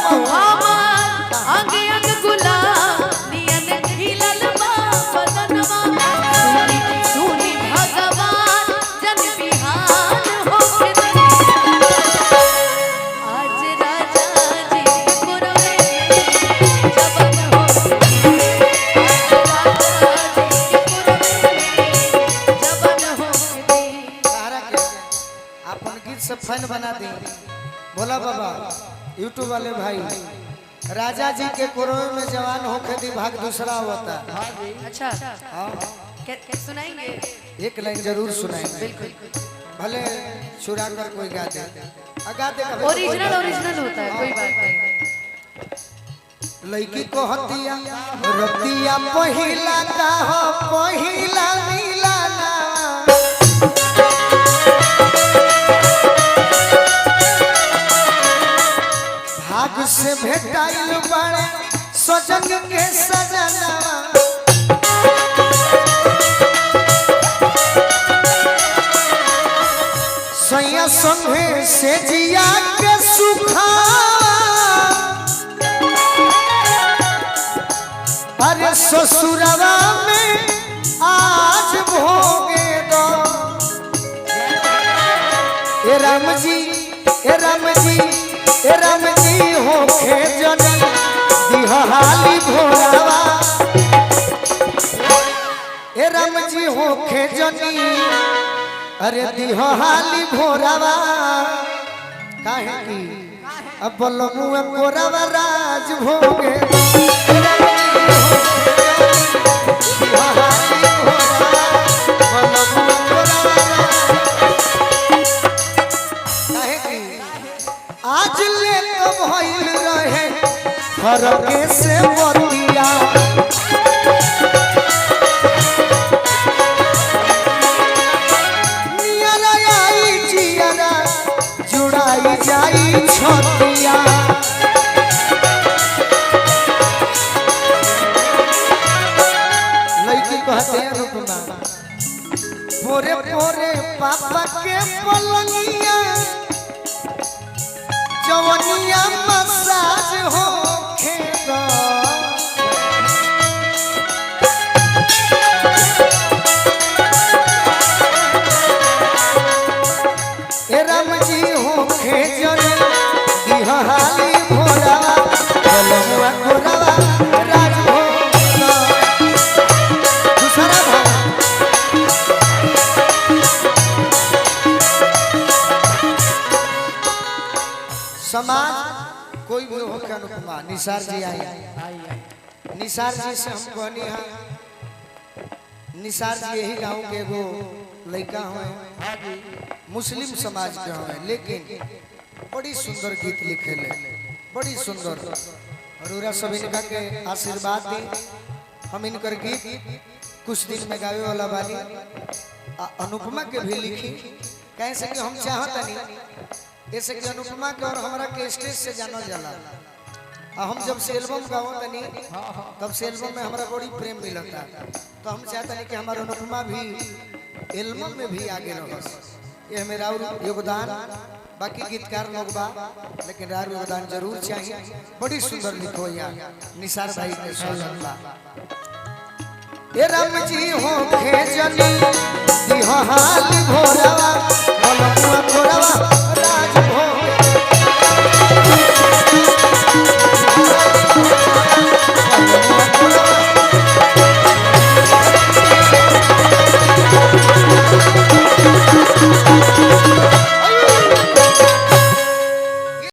तू हमार अंग अंग गुलाब नियन खिलल बा बदनवा सुनी सुनी भगवान जन बिहान होके दे आज राजा जी पुरवे जवन हो आज राजा जी पुरवे जवन हो तारा के अपन गीत से फैन बना दे। बोला बाबा यूट्यूब वाले भाई राजा जी के कोरोना में जवान होके दी भाग दूसरा होता। अच्छा हाँ क्या सुनाएंगे? एक लाइन जरूर सुनाएंगे, बिल्कुल भले चुरा कर कोई गा दे, गा दे ओरिजिनल ओरिजिनल होता है, कोई बात नहीं। लड़की को हतिया रतिया पहिला का हो पहिला मिलाना भाग से भेटाइल बड़े सजन के सजना सैया संगे से जिया के सुखा अरे ससुरवा में आज भोगे दो ए राम जी ए राम जी ए राम जी होखे जनी दिहाली भोरावा ए राम जी होखे जनी अरे दिहाली भोरावा काहे की अब बोलमुए कोरावा राज भोगे आज ले तो भइल रहे फरके से बतिया नियरा आई जियरा जुड़ाई जाई छतिया लड़की कहते हैं रुकना पोरे पोरे पापा के पलंगिया जवनिया मसाज हो खेदा ए राम जी हो खेजन दिहाली भोरावा बलमुआ कोरावा राज हो दूसरा भाव समाज कोई भी हो के अनुपमा निसार जी आई निसार जी से हम कहनी है निसार जी यही गांव के एगो लड़का हुए मुस्लिम समाज के हुए लेकिन बड़ी सुंदर गीत लिखे ले बड़ी सुंदर अरूरा सब इनका के आशीर्वाद दी हम इनकर गीत कुछ दिन में गावे वाला बानी अनुपमा के भी लिखी कैसे कि हम चाहता नहीं ऐसे कि अनुपमा के और हमरा के स्टेज से जाना जाला हम जब से एल्बम गाओ तनी तब से एल्बम में हमरा बड़ी प्रेम मिलता तो हम चाहते हैं कि हमारा अनुपमा भी एल्बम में भी आगे रहो ये मेरा योगदान बाकी गीतकार लोग बा लेकिन रार योगदान जरूर चाहिए बड़ी सुंदर लिखो यार निसार भाई के स्वागत बा ए राम जी हो खेजनी दिहाल भोरावा बलमुआ भोरावा